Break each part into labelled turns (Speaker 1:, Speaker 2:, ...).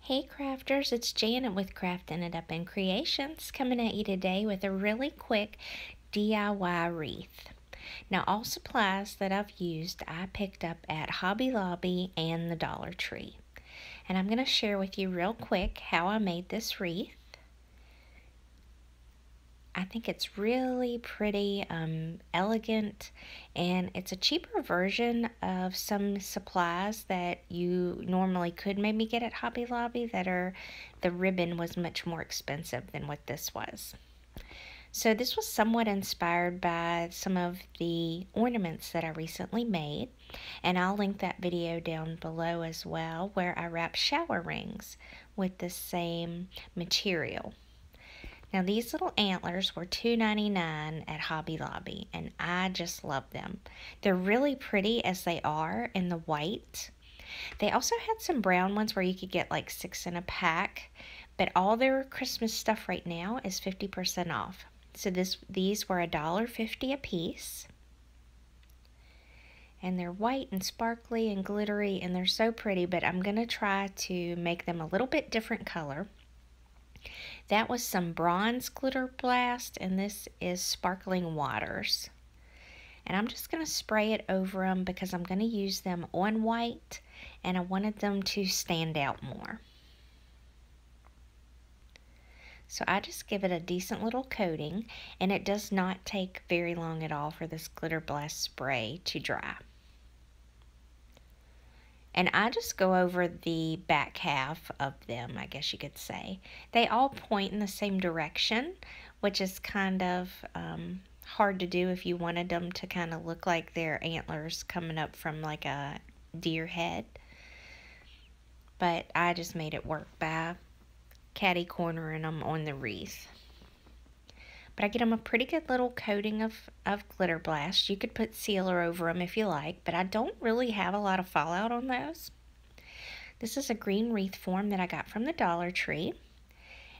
Speaker 1: Hey crafters, it's Janet with Craftin' It Up in Creations coming at you today with a really quick DIY wreath. Now all supplies that I've used I picked up at Hobby Lobby and the Dollar Tree. And I'm going to share with you real quick how I made this wreath. I think it's really pretty, elegant, and it's a cheaper version of some supplies that you normally could maybe get at Hobby Lobby the ribbon was much more expensive than what this was. So this was somewhat inspired by some of the ornaments that I recently made, and I'll link that video down below as well, where I wrapped shower rings with the same material. Now these little antlers were $2.99 at Hobby Lobby, and I just love them. They're really pretty as they are in the white. They also had some brown ones where you could get like 6 in a pack, but all their Christmas stuff right now is 50% off. So these were $1.50 a piece. And they're white and sparkly and glittery, and they're so pretty, but I'm going to try to make them a little bit different color. That was some bronze glitter blast, and this is sparkling waters. And I'm just going to spray it over them because I'm going to use them on white, and I wanted them to stand out more. So I just give it a decent little coating, and it does not take very long at all for this glitter blast spray to dry. And I just go over the back half of them, I guess you could say. They all point in the same direction, which is kind of hard to do if you wanted them to kind of look like their antlers coming up from like a deer head. But I just made it work by catty cornering them on the wreath. But I get them a pretty good little coating of glitter blast. You could put sealer over them if you like, but I don't really have a lot of fallout on those. This is a green wreath form that I got from the Dollar Tree,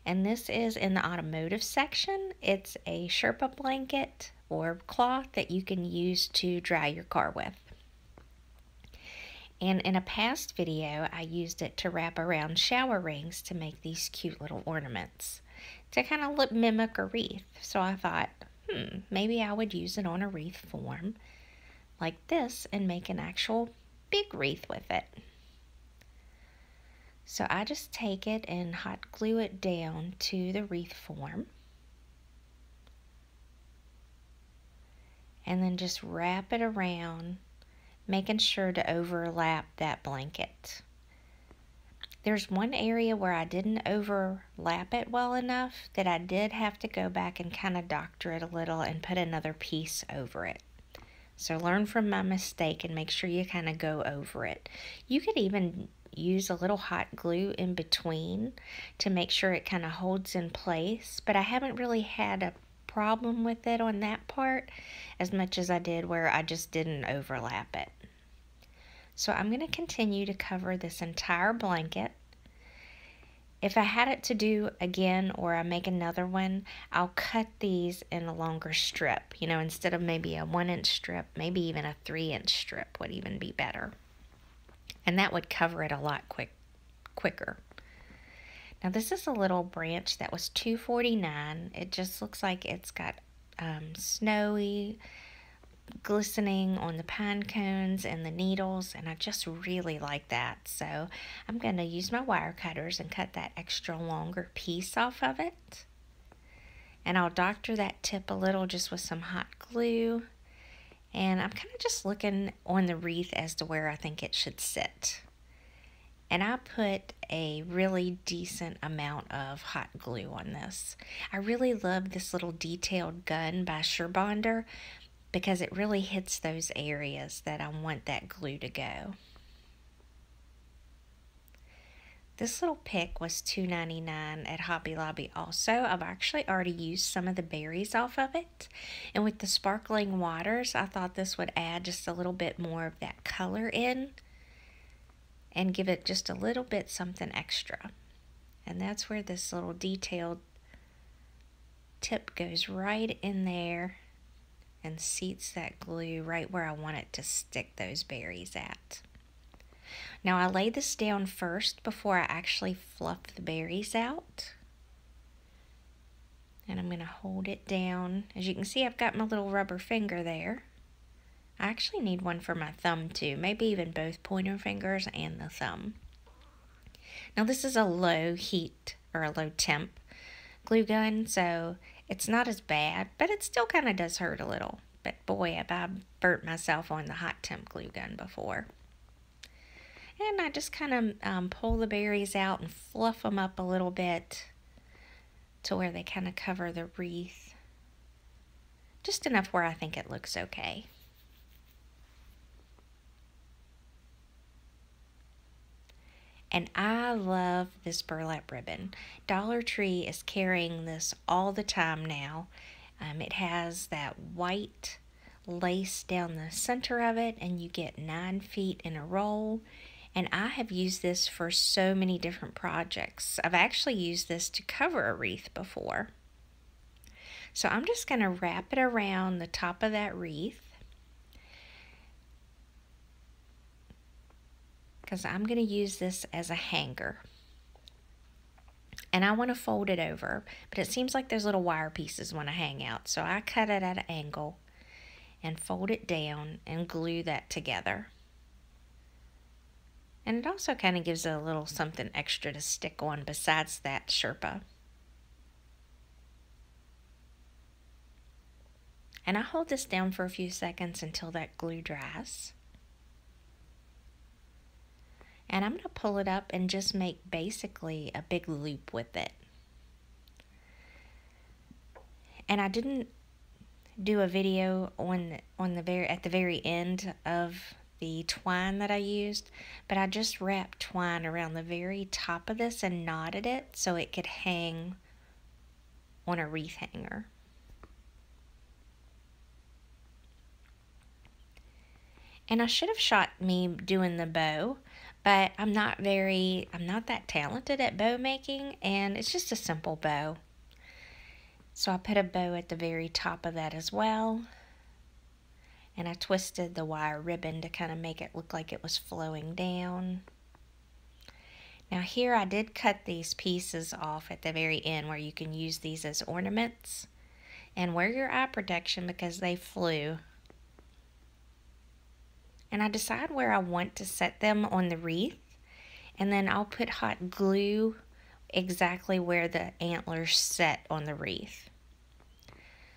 Speaker 1: and this is in the automotive section. It's a Sherpa blanket or cloth that you can use to dry your car with. And in a past video, I used it to wrap around shower rings to make these cute little ornaments to kind of mimic a wreath. So I thought, maybe I would use it on a wreath form like this and make an actual big wreath with it. So I just take it and hot glue it down to the wreath form. And then just wrap it around, making sure to overlap that blanket. There's one area where I didn't overlap it well enough that I did have to go back and kind of doctor it a little and put another piece over it. So learn from my mistake and make sure you kind of go over it. You could even use a little hot glue in between to make sure it kind of holds in place, but I haven't really had a problem with it on that part as much as I did where I just didn't overlap it. So I'm going to continue to cover this entire blanket. If I had it to do again or I make another one, I'll cut these in a longer strip. You know, instead of maybe a 1-inch strip, maybe even a 3-inch strip would even be better. And that would cover it a lot quicker. Now this is a little branch that was $2.49. It just looks like it's got snowy glistening on the pine cones and the needles, and I just really like that. So I'm going to use my wire cutters and cut that extra longer piece off of it. And I'll doctor that tip a little just with some hot glue. And I'm kind of just looking on the wreath as to where I think it should sit. And I put a really decent amount of hot glue on this. I really love this little detailed gun by Surebonder because it really hits those areas that I want that glue to go. This little pick was $2.99 at Hobby Lobby also. I've actually already used some of the berries off of it. And with the sparkling waters, I thought this would add just a little bit more of that color in and give it just a little bit something extra. And that's where this little detailed tip goes right in there and seats that glue right where I want it to stick those berries at. Now I lay this down first before I actually fluff the berries out. And I'm going to hold it down. As you can see, I've got my little rubber finger there. I actually need one for my thumb too, maybe even both pointer fingers and the thumb. Now this is a low heat or a low temp glue gun, so it's not as bad, but it still kind of does hurt a little. But boy, have I burnt myself on the hot temp glue gun before. And I just kind of pull the berries out and fluff them up a little bit to where they kind of cover the wreath. Just enough where I think it looks okay. And I love this burlap ribbon. Dollar Tree is carrying this all the time now. It has that white lace down the center of it, and you get 9 feet in a roll. And I have used this for so many different projects. I've actually used this to cover a wreath before. So I'm just going to wrap it around the top of that wreath, because I'm going to use this as a hanger. And I want to fold it over, but it seems like there's little wire pieces want to hang out. So I cut it at an angle and fold it down and glue that together. And it also kind of gives it a little something extra to stick on besides that Sherpa. And I hold this down for a few seconds until that glue dries. And I'm going to pull it up and just make basically a big loop with it. And I didn't do a video at the very end of the twine that I used, but I just wrapped twine around the very top of this and knotted it so it could hang on a wreath hanger. And I should have shot me doing the bow, but I'm not that talented at bow making, and it's just a simple bow. So I put a bow at the very top of that as well. And I twisted the wire ribbon to kind of make it look like it was flowing down. Now here I did cut these pieces off at the very end where you can use these as ornaments. And wear your eye protection because they flew. And I decide where I want to set them on the wreath. And then I'll put hot glue exactly where the antlers set on the wreath.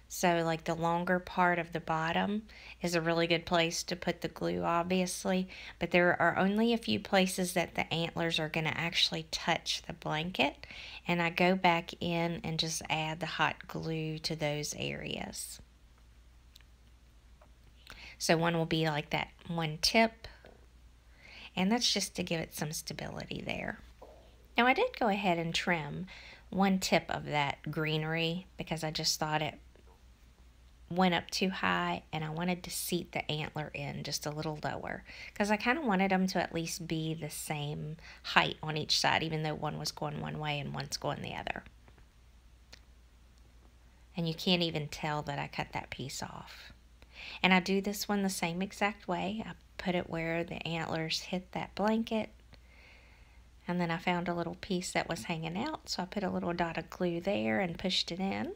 Speaker 1: So like the longer part of the bottom is a really good place to put the glue, obviously, but there are only a few places that the antlers are going to actually touch the blanket, and I go back in and just add the hot glue to those areas. So one will be like that one tip, and that's just to give it some stability there. Now I did go ahead and trim one tip of that greenery because I just thought it went up too high, and I wanted to seat the antler in just a little lower because I kind of wanted them to at least be the same height on each side, even though one was going one way and one's going the other. And you can't even tell that I cut that piece off. And I do this one the same exact way. I put it where the antlers hit that blanket, and then I found a little piece that was hanging out, so I put a little dot of glue there and pushed it in.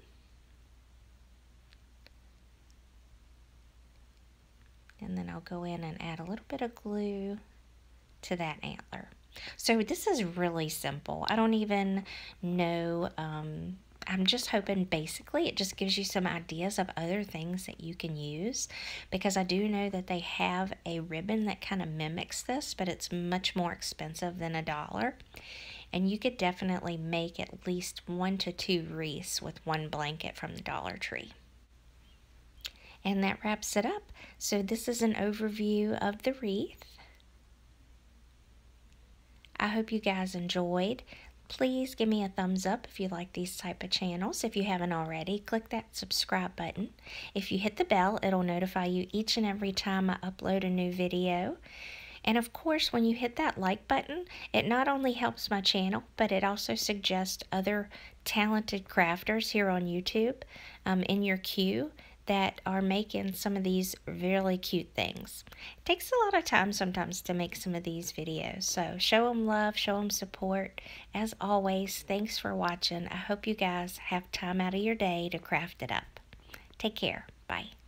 Speaker 1: And then I'll go in and add a little bit of glue to that antler. So this is really simple. I don't even know, I'm just hoping basically it just gives you some ideas of other things that you can use, because I do know that they have a ribbon that kind of mimics this, but it's much more expensive than $1. And you could definitely make at least 1 to 2 wreaths with one blanket from the Dollar Tree. And that wraps it up. So this is an overview of the wreath. I hope you guys enjoyed. Please give me a thumbs up if you like these type of channels. If you haven't already, click that subscribe button. If you hit the bell, it'll notify you each and every time I upload a new video. And of course, when you hit that like button, it not only helps my channel, but it also suggests other talented crafters here on YouTube in your queue that are making some of these really cute things. It takes a lot of time sometimes to make some of these videos, so show them love, show them support. As always, thanks for watching. I hope you guys have time out of your day to craft it up. Take care. Bye.